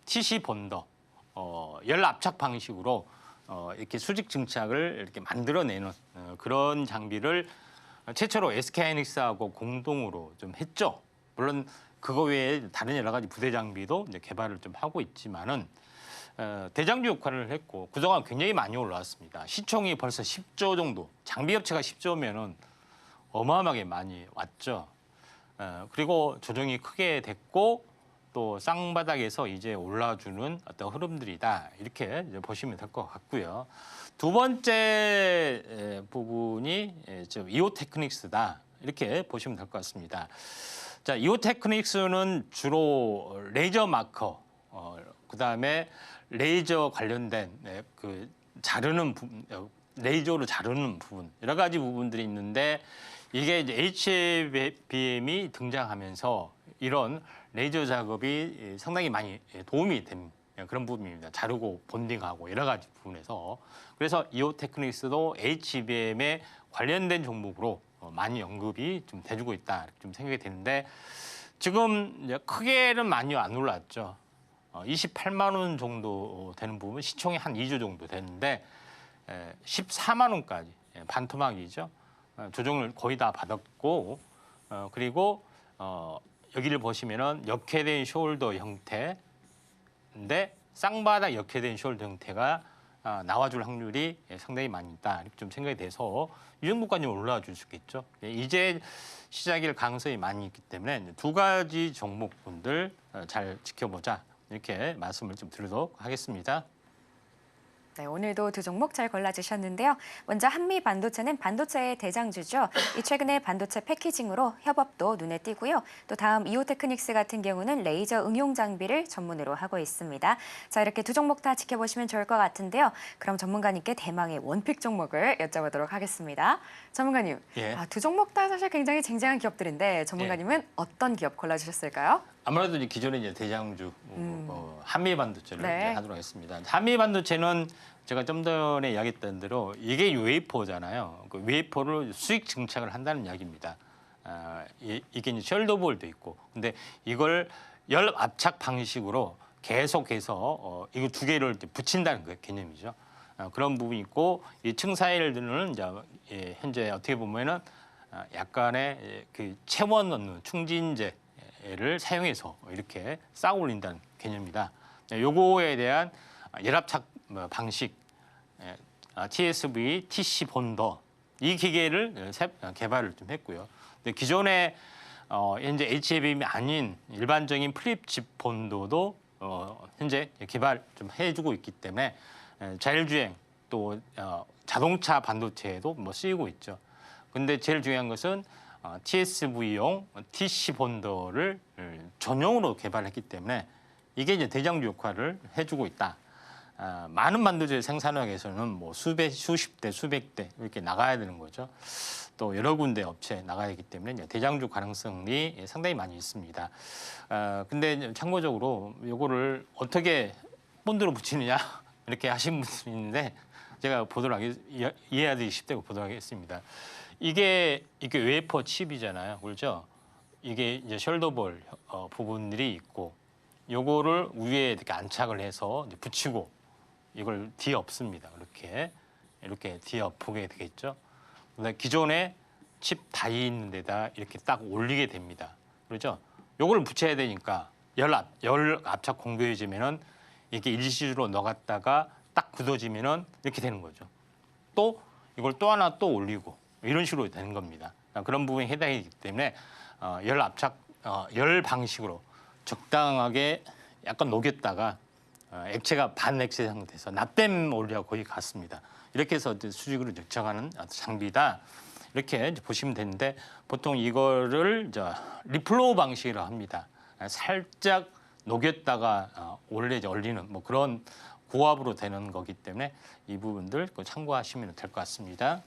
TC 본더, 열 압착 방식으로 이렇게 수직 증착을 이렇게 만들어내는 그런 장비를 최초로 SK하이닉스하고 공동으로 좀 했죠. 물론 그거 외에 다른 여러 가지 부대 장비도 이제 개발을 좀 하고 있지만은 대장주 역할을 했고 그동안 굉장히 많이 올라왔습니다. 시총이 벌써 10조 정도, 장비 업체가 10조면은 어마어마하게 많이 왔죠. 그리고 조정이 크게 됐고 또 쌍바닥에서 이제 올라주는 어떤 흐름들이다. 이렇게 이제 보시면 될 것 같고요. 두 번째 부분이 이오테크닉스다. 이렇게 보시면 될 것 같습니다. 자, 이오테크닉스는 주로 레이저 마커, 그다음에 레이저 관련된 그 자르는 부분, 레이저로 자르는 부분, 여러 가지 부분들이 있는데 이게 이제 HBM이 등장하면서 이런 레이저 작업이 상당히 많이 도움이 된 그런 부분입니다. 자르고 본딩하고 여러 가지 부분에서. 그래서 이오테크닉스도 HBM에 관련된 종목으로 많이 언급이 좀 돼주고 있다 이렇게 좀 생각이 되는데 지금 이제 크게는 많이 안 올랐죠. 28만 원 정도 되는 부분, 시총이 한 2조 정도 되는데 14만 원까지 반토막이죠. 조정을 거의 다 받았고 그리고 여기를 보시면은 역회된 숄더 형태인데 쌍바닥 역회된 숄더 형태가 나와줄 확률이 상당히 많이 있다 이렇게 좀 생각이 돼서 이 정도까지 올라와 줄 수 있겠죠. 이제 시작일 가능성이 많이 있기 때문에 두 가지 종목분들 잘 지켜보자 이렇게 말씀을 좀 드리도록 하겠습니다. 네, 오늘도 두 종목 잘 골라주셨는데요. 먼저 한미 반도체는 반도체의 대장주죠. 이 최근에 반도체 패키징으로 협업도 눈에 띄고요. 또 다음 이오테크닉스 같은 경우는 레이저 응용 장비를 전문으로 하고 있습니다. 자, 이렇게 두 종목 다 지켜보시면 좋을 것 같은데요. 그럼 전문가님께 대망의 원픽 종목을 여쭤보도록 하겠습니다. 전문가님, 예. 두 종목 다 사실 굉장히 쟁쟁한 기업들인데 전문가님은 어떤 기업 골라주셨을까요? 아무래도 이제 기존에 이제 대장주 한미 반도체를 네. 이제 하도록 하겠습니다. 한미 반도체는 제가 좀 전에 이야기했던 대로 이게 웨이퍼잖아요. 그 웨이퍼를 수직 증착을 한다는 이야기입니다. 이게 이제 셜더볼도 있고, 근데 이걸 열 압착 방식으로 계속해서 이거 두 개를 이제 붙인다는 그 개념이죠. 그런 부분이 있고 이 층 사이를 이제 현재 어떻게 보면은 약간의 그 체원 넣는 충진제를 사용해서 이렇게 쌓아 올린다는 개념이다. 요거에 대한 열압착 방식 TSV, TC 본더 이 기계를 개발을 좀 했고요. 근데 기존에 현재 HBM이 아닌 일반적인 플립칩 본더도 현재 개발 좀 해주고 있기 때문에 자율주행 또 자동차 반도체에도 뭐 쓰이고 있죠. 근데 제일 중요한 것은 TSV용 TC 본더를 전용으로 개발했기 때문에 이게 이제 대장주 역할을 해주고 있다. 많은 반도체 생산하기 위해서는 뭐 수십 대, 수백 대 이렇게 나가야 되는 거죠. 또 여러 군데 업체에 나가야 하기 때문에 이제 대장주 가능성이 상당히 많이 있습니다. 근데 참고적으로 이거를 어떻게 본드로 붙이느냐 이렇게 하신 분들이 있는데 제가 이해하기 쉽게 보도록 하겠습니다. 이게 웨이퍼 칩이잖아요, 그렇죠? 이게 이제 숄더볼 부분들이 있고, 요거를 위에 이렇게 안착을 해서 이제 붙이고, 이걸 뒤엎습니다. 이렇게 뒤엎게 되겠죠. 근데 기존에 칩 다이 있는 데다 이렇게 딱 올리게 됩니다. 그렇죠? 요걸 붙여야 되니까 열 압착 공급해지면은 이게 일시적으로 넣어갔다가 딱 굳어지면은 이렇게 되는 거죠. 또 이걸 또 하나 또 올리고 이런 식으로 되는 겁니다. 그런 부분이 해당이기 때문에 열 방식으로 적당하게 약간 녹였다가 액체가 반액체 상태에서 납땜 원리와 거의 같습니다. 이렇게 해서 이제 수직으로 측정하는 장비다. 이렇게 이제 보시면 되는데 보통 이거를 리플로우 방식이라고 합니다. 살짝 녹였다가 올리는 뭐 그런 고압으로 되는 거기 때문에 이 부분들 참고하시면 될 것 같습니다.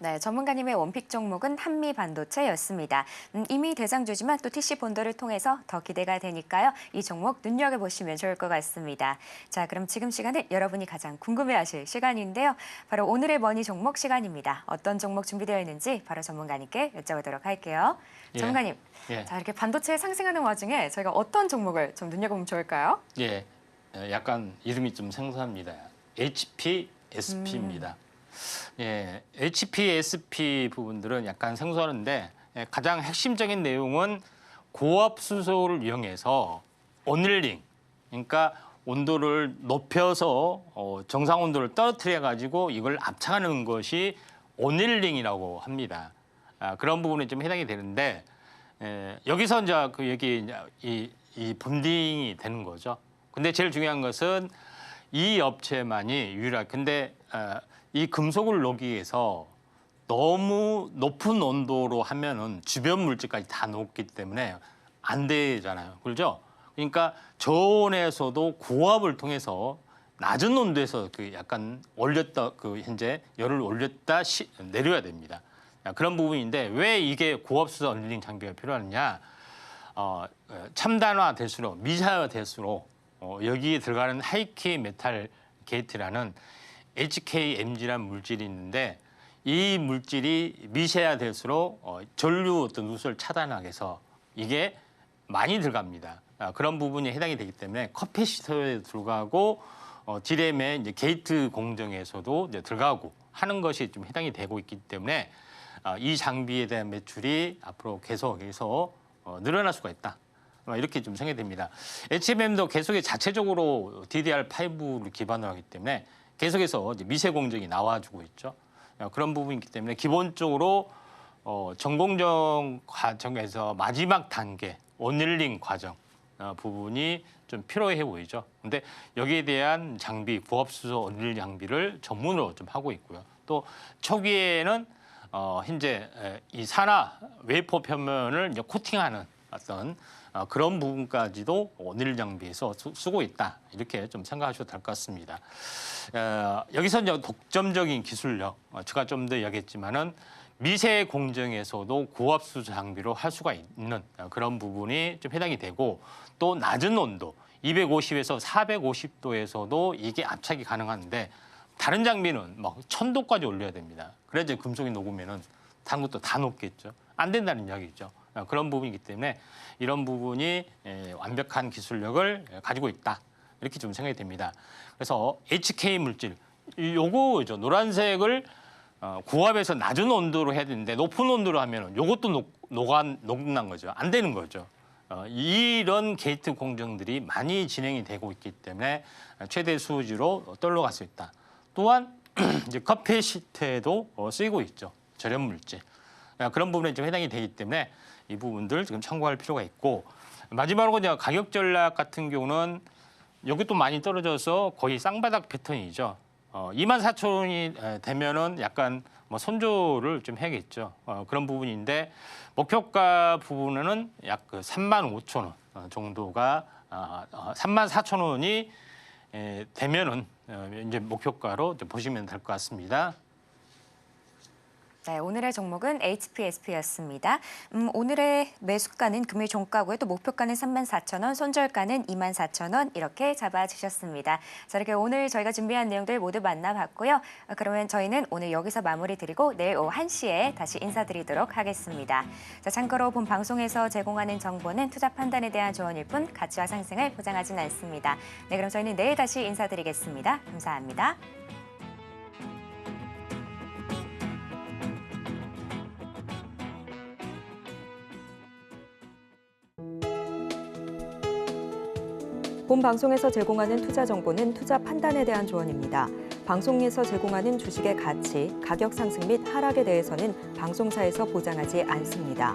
네, 전문가님의 원픽 종목은 한미 반도체였습니다. 이미 대장주지만 또 TC 본도를 통해서 더 기대가 되니까요. 이 종목 눈여겨보시면 좋을 것 같습니다. 자, 그럼 지금 시간은 여러분이 가장 궁금해하실 시간인데요. 바로 오늘의 머니 종목 시간입니다. 어떤 종목 준비되어 있는지 바로 전문가님께 여쭤보도록 할게요. 예. 전문가님, 예. 자 이렇게 반도체 상승하는 와중에 저희가 어떤 종목을 좀 눈여겨보면 좋을까요? 예, 약간 이름이 좀 생소합니다. HPSP입니다. 예, HPSP 부분들은 약간 생소하는데 가장 핵심적인 내용은 고압 수소를 이용해서 어닐링, 그러니까 온도를 높여서 정상 온도를 떨어뜨려 가지고 이걸 압착하는 것이 어닐링이라고 합니다. 그런 부분에 좀 해당이 되는데 여기서 이제 그 여기 이 본딩이 되는 거죠. 근데 제일 중요한 것은 이 업체만이 유일하게 근데 이 금속을 녹이기 위해서 너무 높은 온도로 하면은 주변 물질까지 다 녹기 때문에 안 되잖아요. 그렇죠? 그러니까 저온에서도 고압을 통해서 낮은 온도에서 그 약간 올렸다 그 현재 열을 올렸다 내려야 됩니다. 그런 부분인데 왜 이게 고압 수소 어닐링 장비가 필요하느냐? 첨단화 될수록 미세화 될수록 여기에 들어가는 하이키 메탈 게이트라는 HKMg라는 물질이 있는데 이 물질이 미세화될수록 전류 어떤 누수를 차단하기 위해서 이게 많이 들어갑니다. 그런 부분이 해당이 되기 때문에 커피시터에 들어가고 디램의 이제 게이트 공정에서도 이제 들어가고 하는 것이 좀 해당이 되고 있기 때문에 이 장비에 대한 매출이 앞으로 계속해서 늘어날 수가 있다. 이렇게 좀 생각됩니다. HMM도 계속해 자체적으로 DDR5를 기반으로 하기 때문에 계속해서 미세 공정이 나와주고 있죠. 그런 부분이기 때문에 기본적으로 전공정 과정에서 마지막 단계 어닐링 과정 부분이 좀 필요해 보이죠. 근데 여기에 대한 장비, 고압수소 어닐링 장비를 전문으로 좀 하고 있고요. 또 초기에는 현재 이 산화 웨이퍼 표면을 이제 코팅하는 어떤 그런 부분까지도 어닐링 장비에서 쓰고 있다. 이렇게 좀 생각하셔도 될 것 같습니다. 여기서 이제 독점적인 기술력, 제가 좀 더 이야기했지만은 미세 공정에서도 고압수소 장비로 할 수가 있는 그런 부분이 좀 해당이 되고 또 낮은 온도, 250에서 450도에서도 이게 압착이 가능한데 다른 장비는 막 1000도까지 올려야 됩니다. 그래야 이제 금속이 녹으면은 다른 것도 다 녹겠죠. 안 된다는 이야기죠. 그런 부분이기 때문에 이런 부분이 완벽한 기술력을 가지고 있다. 이렇게 좀 생각이 됩니다. 그래서 HK 물질, 요거죠. 노란색을 고압에서 낮은 온도로 해야 되는데 높은 온도로 하면 요것도 녹는 거죠. 안 되는 거죠. 이런 게이트 공정들이 많이 진행이 되고 있기 때문에 최대 수지로 떨어갈 수 있다. 또한 이제 커피 시트에도 쓰이고 있죠. 절연 물질. 그런 부분에 좀 해당이 되기 때문에 이 부분들 지금 참고할 필요가 있고 마지막으로 이제 가격 전략 같은 경우는 여기 또 많이 떨어져서 거의 쌍바닥 패턴이죠. 24,000원이 되면은 약간 뭐 손절을 좀 해야겠죠. 그런 부분인데 목표가 부분은 약 35,000원 정도가 34,000원이 되면은 이제 목표가로 보시면 될 것 같습니다. 네, 오늘의 종목은 HPSP였습니다. 오늘의 매수가는 금일 종가고요. 또 목표가는 34,000원, 손절가는 24,000원 이렇게 잡아주셨습니다. 자, 이렇게 오늘 저희가 준비한 내용들 모두 만나봤고요. 그러면 저희는 오늘 여기서 마무리 드리고 내일 오후 1시에 다시 인사드리도록 하겠습니다. 자, 참고로 본 방송에서 제공하는 정보는 투자 판단에 대한 조언일 뿐 가치와 상승을 보장하지는 않습니다. 네, 그럼 저희는 내일 다시 인사드리겠습니다. 감사합니다. 본 방송에서 제공하는 투자 정보는 투자 판단에 대한 조언입니다. 방송에서 제공하는 주식의 가치, 가격 상승 및 하락에 대해서는 방송사에서 보장하지 않습니다.